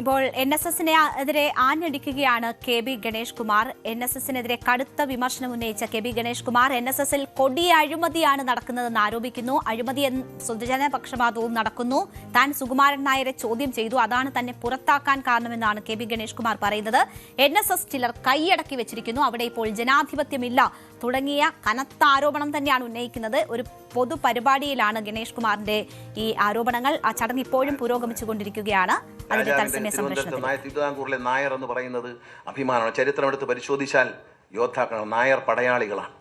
ഇപ്പോൾ NSSനെതിരെ ആഞ്ഞടിക്കുകയാണ് KB ഗണേഷ് കുമാർ. NSSനെതിരെ കടുത്ത വിമർശനം ഉന്നയിച്ച KB ഗണേഷ് കുമാർ NSSൽ കൊടിയ അഴിമതിയാണ് നടക്കുന്നതെന്ന് ആരോപിക്കുന്നു. അഴിമതി സ്വജനപക്ഷപാതവും നടക്കുന്നു. താൻ സുകുമാരൻ നായരെ ചോദ്യം ചെയ്തു, അതാണ് തന്നെ പുറത്താക്കാൻ കാരണമെന്നാണ് KB ഗണേഷ് കുമാർ പറയുന്നത്. NSS ചിലർ കൈയടക്കി വെച്ചിരിക്കുന്നു, അവിടെ ഇപ്പോൾ ജനാധിപത്യമില്ല തുടങ്ങിയ കനത്ത ആരോപണം തന്നെയാണ് ഉന്നയിക്കുന്നത്. ഒരു പൊതുപരിപാടിയിലാണ് ഗണേഷ് കുമാറിന്റെ ഈ ആരോപണങ്ങൾ. ആ ചടങ്ങ് ഇപ്പോഴും പുരോഗമിച്ചുകൊണ്ടിരിക്കുകയാണ്. തിരുവിതാംകൂറിലെ നായർ എന്ന് പറയുന്നത് അഭിമാനമാണ്. ചരിത്രമെടുത്ത് പരിശോധിച്ചാൽ യോദ്ധാക്കളാണ്, നായർ പടയാളികളാണ്.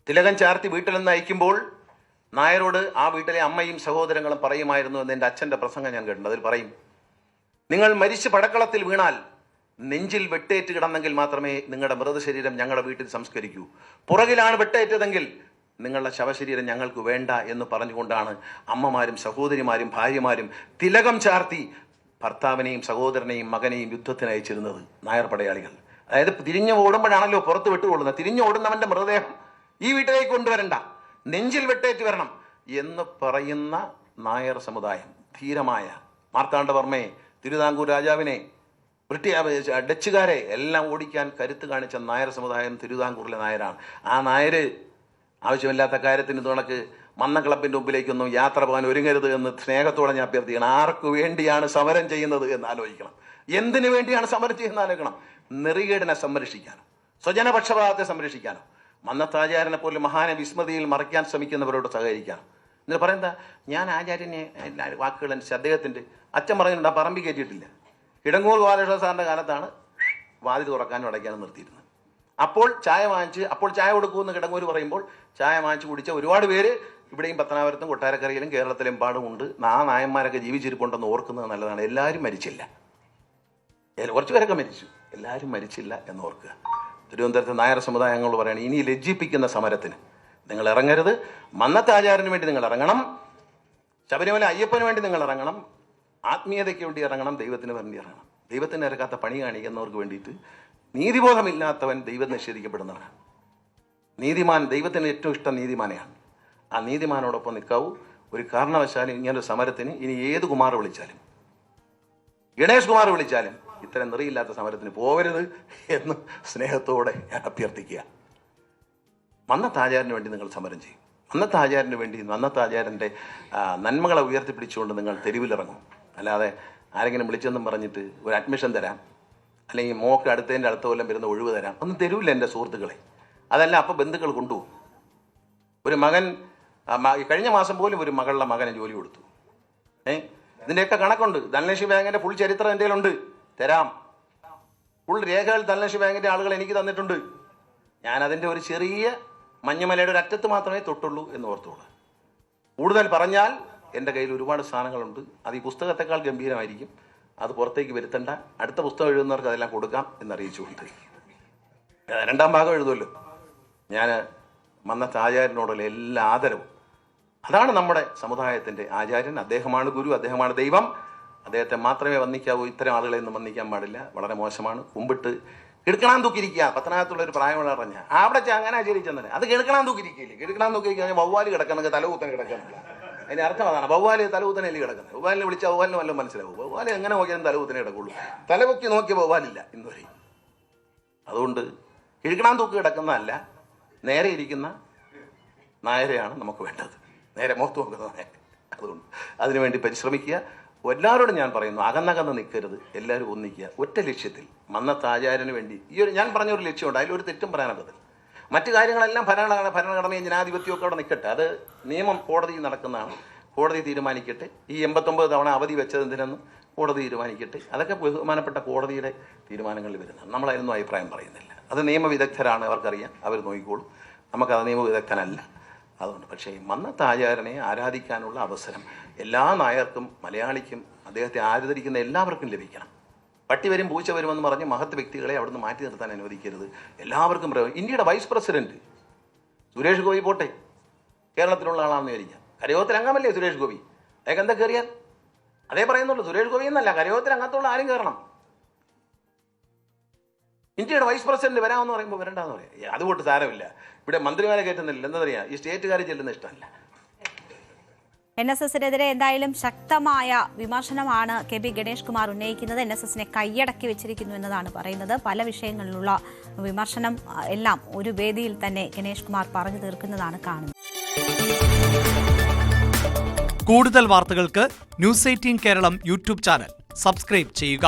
തിലകം ചാർത്തി വീട്ടിൽ നിന്ന് അയക്കുമ്പോൾ നായരോട് ആ വീട്ടിലെ അമ്മയും സഹോദരങ്ങളും പറയുമായിരുന്നു എന്ന് എൻ്റെ അച്ഛൻ്റെ പ്രസംഗം ഞാൻ കേട്ടിട്ടുണ്ട്. അതിൽ പറയും, നിങ്ങൾ മരിച്ച് പടക്കളത്തിൽ വീണാൽ നെഞ്ചിൽ വെട്ടേറ്റ് കിടന്നെങ്കിൽ മാത്രമേ നിങ്ങളുടെ മൃതശരീരം ഞങ്ങളുടെ വീട്ടിൽ സംസ്കരിക്കൂ. പുറകിലാണ് വെട്ടേറ്റതെങ്കിൽ നിങ്ങളുടെ ശവശരീരം ഞങ്ങൾക്ക് വേണ്ട എന്ന് പറഞ്ഞുകൊണ്ടാണ് അമ്മമാരും സഹോദരിമാരും ഭാര്യമാരും തിലകം ചാർത്തി ഭർത്താവിനെയും സഹോദരനെയും മകനെയും യുദ്ധത്തിന് അയച്ചിരുന്നത് നായർ പടയാളികൾ. അതായത് തിരിഞ്ഞു ഓടുമ്പോഴാണല്ലോ പുറത്ത് വിട്ടുകൊള്ളുന്നത്. തിരിഞ്ഞു ഓടുന്നവന്റെ മൃതദേഹം ഈ വീട്ടിലേക്ക് കൊണ്ടുവരണ്ട, നെഞ്ചിൽ വെട്ടേറ്റ് വരണം എന്ന് പറയുന്ന നായർ സമുദായം. ധീരമായ മാർത്താണ്ഡവർമ്മയെ, തിരുവിതാംകൂർ രാജാവിനെ, ഡച്ചുകാരെ എല്ലാം ഓടിക്കാൻ കരുത്ത് കാണിച്ച നായർ സമുദായം തിരുവിതാംകൂറിലെ നായരാണ്. ആ നായര് ആവശ്യമില്ലാത്ത കാര്യത്തിന് തുണക്ക് മന്ന ക്ലബിൻ്റെ മുമ്പിലേക്കൊന്നും യാത്ര പോകാൻ ഒരുങ്ങരുത് എന്ന് സ്നേഹത്തോടെ ഞാൻ അഭ്യർത്ഥിക്കണം. ആർക്കു വേണ്ടിയാണ് സമരം ചെയ്യുന്നത് എന്ന് ആലോചിക്കണം. എന്തിനു വേണ്ടിയാണ് സമരം ചെയ്യുന്നത് ആലോചിക്കണം. നെറികേടിനെ സംരക്ഷിക്കാനോ സ്വജനപക്ഷപാതത്തെ സംരക്ഷിക്കാനോ മന്നത്താചാര്യനെ പോലെ മഹാനെ വിസ്മൃതിയിൽ മറയ്ക്കാൻ ശ്രമിക്കുന്നവരോട് സഹകരിക്കാനോ. എന്നിട്ട് പറയുന്നത്, ഞാൻ ആചാര്യനെ വാക്കുകൾ അനുസരിച്ച് അദ്ദേഹത്തിൻ്റെ അച്ഛൻ പറഞ്ഞിട്ടുണ്ട്, ആ പറമ്പി കയറ്റിയിട്ടില്ല. ഇടങ്ങൂർ ഗോപാലകൃഷ്ണ സാറിൻ്റെ കാലത്താണ് വാതിൽ തുറക്കാനും അടയ്ക്കാനും നിർത്തിയിരുന്നത്. അപ്പോൾ ചായ കൊടുക്കുമെന്ന് കിടങ്ങൂർ പറയുമ്പോൾ ചായ വാങ്ങിച്ച് കുടിച്ച ഒരുപാട് പേര് ഇവിടെയും പത്തനാപുരത്തും കൊട്ടാരക്കരയിലും കേരളത്തിലെമ്പാടും ഉണ്ട്. ആ നായന്മാരൊക്കെ ജീവിച്ചിരിപ്പുണ്ടെന്ന് ഓർക്കുന്നത് നല്ലതാണ്. എല്ലാവരും മരിച്ചില്ല, കുറച്ച് പേരൊക്കെ മരിച്ചു, എല്ലാവരും മരിച്ചില്ല എന്ന് ഓർക്കുക. തിരുവനന്തപുരത്തെ നായർ സമുദായങ്ങൾ പറയുകയാണ്, ഇനി ലജ്ജിപ്പിക്കുന്ന സമരത്തിന് നിങ്ങൾ ഇറങ്ങരുത്. മന്നത്താചാര്യന് വേണ്ടി നിങ്ങൾ ഇറങ്ങണം, ശബരിമല അയ്യപ്പന് വേണ്ടി നിങ്ങൾ ഇറങ്ങണം, ആത്മീയതയ്ക്ക് വേണ്ടി ഇറങ്ങണം, ദൈവത്തിന് വേണ്ടി ഇറങ്ങണം. ദൈവത്തിന് ഇറക്കാത്ത പണി കാണിക്കുന്നവർക്ക് വേണ്ടിയിട്ട് നീതിബോധമില്ലാത്തവൻ ദൈവം നിഷേധിക്കപ്പെടുന്നവനാണ്. നീതിമാൻ, ദൈവത്തിന് ഏറ്റവും ഇഷ്ടം നീതിമാനെയാണ്. ആ നീതിമാനോടൊപ്പം നിൽക്കാവൂ. ഒരു കാരണവശാലും ഇങ്ങനൊരു സമരത്തിന് ഇനി ഏത് കുമാർ വിളിച്ചാലും, ഗണേഷ് കുമാർ വിളിച്ചാലും ഇത്തരം നെറിയില്ലാത്ത സമരത്തിന് പോകരുത് എന്ന് സ്നേഹത്തോടെ ഞാൻ അഭ്യർത്ഥിക്കുക. മന്നത്താചാര്യന് വേണ്ടി നിങ്ങൾ സമരം ചെയ്യും. മന്നത്താചാര്യന് വേണ്ടി മന്നത്താചാര്യൻ്റെ നന്മകളെ ഉയർത്തിപ്പിടിച്ചുകൊണ്ട് നിങ്ങൾ തെരുവിലിറങ്ങും. അല്ലാതെ ആരെങ്കിലും വിളിച്ചെന്നും പറഞ്ഞിട്ട് ഒരു അഡ്മിഷൻ തരാം, അല്ലെങ്കിൽ മോക്ക് അടുത്തതിൻ്റെ അടുത്ത കൊല്ലം വരുന്ന ഒഴിവ് തരാം, ഒന്നും തരൂല്ല എൻ്റെ സുഹൃത്തുക്കളെ. അതല്ല, അപ്പോൾ ബന്ധുക്കൾ കൊണ്ടുപോകും. ഒരു മകൻ കഴിഞ്ഞ മാസം പോലും ഒരു മകളുടെ മകനെ ജോലി കൊടുത്തു. ഇതിൻ്റെയൊക്കെ കണക്കുണ്ട്. ധനലക്ഷ്മി ബാങ്കിൻ്റെ ഫുൾ ചരിത്രം എൻ്റെ കയ്യിലുണ്ട്, തരാം. ഫുൾ രേഖകൾ ധനലക്ഷ്മി ബാങ്കിൻ്റെ ആളുകൾ എനിക്ക് തന്നിട്ടുണ്ട്. ഞാനതിൻ്റെ ഒരു ചെറിയ മഞ്ഞുമലയുടെ ഒരു അറ്റത്ത് മാത്രമേ തൊട്ടുള്ളൂ എന്ന് ഓർത്തോളൂ. കൂടുതൽ പറഞ്ഞാൽ എൻ്റെ കയ്യിൽ ഒരുപാട് സാധനങ്ങളുണ്ട്. അത് ഈ പുസ്തകത്തെക്കാൾ ഗംഭീരമായിരിക്കും. അത് പുറത്തേക്ക് വരുത്തണ്ട, അടുത്ത പുസ്തകം എഴുതുന്നവർക്ക് അതെല്ലാം കൊടുക്കാം എന്നറിയിച്ചുകൊണ്ട് രണ്ടാം ഭാഗം എഴുതുമല്ലോ. ഞാൻ മന്നത്തെ ആചാര്യനോടുള്ള എല്ലാ ആദരവും. അതാണ് നമ്മുടെ സമുദായത്തിൻ്റെ ആചാര്യൻ. അദ്ദേഹമാണ് ഗുരു, അദ്ദേഹമാണ് ദൈവം. അദ്ദേഹത്തെ മാത്രമേ വന്ദിക്കാവൂ. ഇത്തരം ആളുകളെ ഒന്നും വന്ദിക്കാൻ പാടില്ല, വളരെ മോശമാണ്. കുമ്പിട്ട് കിടക്കണാൻ തൂക്കിയിരിക്കുക. പത്തനാപുരത്തുള്ള ഒരു പ്രായമുള്ള പറഞ്ഞ അവിടെ അങ്ങനെ ആചരിച്ചെന്നെ അത് കിടക്കണാൻ തൂക്കിയിരിക്കില്ലേ. കിടക്കണാൻ തൂക്കിയിരിക്കുക വവ്വാല് കിടക്കുന്നത് തലകൂത്തൻ കിടക്കുന്നില്ല. അതിൻ്റെ അർത്ഥം അതാണ്. വവ്വാല് തലകൂത്തനല്ലേ കിടക്കുന്നത്. വവ്വാലിനെ വിളിച്ചാൽ വവ്വാലിന് വല്ലതും മനസ്സിലാവും. വവ്വാല് എങ്ങനെ നോക്കിയാലും തലകൂത്തനെ കിടക്കുള്ളൂ. തലപൊക്കി നോക്കിയ വവ്വാലില്ല എന്ന് പറയും. അതുകൊണ്ട് കിഴക്കണാൻ തൂക്കി കിടക്കുന്നതല്ല, നേരെ ഇരിക്കുന്ന നായരെയാണ് നമുക്ക് വേണ്ടത്, നേരെ മുഖത്ത് നോക്കുന്ന നായർ. അതുകൊണ്ട് അതിനുവേണ്ടി പരിശ്രമിക്കുക. എല്ലാവരോടും ഞാൻ പറയുന്നു, അകന്നകന്ന് നിൽക്കരുത്, എല്ലാവരും ഒന്നിക്കുക ഒറ്റ ലക്ഷ്യത്തിൽ. മന്നത്തെ ആചാര്യന് വേണ്ടി ഈ ഒരു ഞാൻ പറഞ്ഞൊരു ലക്ഷ്യമുണ്ട്, അതിലൊരു തെറ്റും പറയാനൊക്കത്തില്ല. മറ്റു കാര്യങ്ങളെല്ലാം ഭരണഘടനയും ജനാധിപത്യവും ഒക്കെ അവിടെ നിൽക്കട്ടെ. അത് നിയമം കോടതിയിൽ നടക്കുന്നതാണ്, കോടതി തീരുമാനിക്കട്ടെ. ഈ 89 തവണ അവധി വെച്ചത് എന്തിനെന്ന് കോടതി തീരുമാനിക്കട്ടെ. അതൊക്കെ ബഹുമാനപ്പെട്ട കോടതിയുടെ തീരുമാനങ്ങളിൽ വരുന്നതാണ്. നമ്മളതിനൊന്നും അഭിപ്രായം പറയുന്നില്ല. അത് നിയമവിദഗ്ധരാണ്, അവർക്കറിയാം, അവർ നോക്കിക്കോളും. നമുക്കത് നിയമവിദഗ്ധനല്ല. അതുകൊണ്ട് പക്ഷേ മന്നത്തെ ആചാര്യനെ ആരാധിക്കാനുള്ള അവസരം എല്ലാ നായർക്കും മലയാളിക്കും അദ്ദേഹത്തെ ആരാധിക്കുന്ന എല്ലാവർക്കും ലഭിക്കണം. പട്ടി വരും പൂച്ച വരുമെന്ന് പറഞ്ഞ് മഹത് വ്യക്തികളെ അവിടുന്ന് മാറ്റി നിർത്താൻ അനുവദിക്കരുത്. എല്ലാവർക്കും ഇന്ത്യയുടെ വൈസ് പ്രസിഡന്റ് സുരേഷ് ഗോപി പോട്ടെ, കേരളത്തിലുള്ള ആളാണെന്ന് വിചാരിക്കാം. കരയോഗത്തിൽ അംഗമല്ലേ സുരേഷ് ഗോപി? അതൊക്കെ എന്താ കയറിയാൽ അതേ പറയുന്നുള്ളൂ. സുരേഷ് ഗോപി എന്നല്ല, കരയോഗത്തിൽ അംഗത്തുള്ള ആരും കയറണം. ഇന്ത്യയുടെ വൈസ് പ്രസിഡന്റ് വരാമെന്ന് പറയുമ്പോൾ വരണ്ടെന്ന് പറയാം. അതുകൊണ്ട് സാരമില്ല, ഇവിടെ മന്ത്രിമാരെ കയറ്റുന്നില്ല. എന്താ പറയുക, ഈ സ്റ്റേറ്റുകാർ ചെല്ലുന്ന ഇഷ്ടമല്ല. NSSനെതിരെ എന്തായാലും ശക്തമായ വിമർശനമാണ് KB ഗണേഷ് കുമാർ ഉന്നയിക്കുന്നത്. NSSനെ കൈയടക്കി വെച്ചിരിക്കുന്നു എന്നതാണ് പറയുന്നത്. പല വിഷയങ്ങളിലുള്ള വിമർശനം എല്ലാം ഒരു വേദിയിൽ തന്നെ ഗണേഷ് കുമാർ പറഞ്ഞു തീർക്കുന്നതാണ് കാണുന്നത്. കൂടുതൽ വാർത്തകൾക്ക് News 18 Keralam YouTube channel subscribe ചെയ്യുക.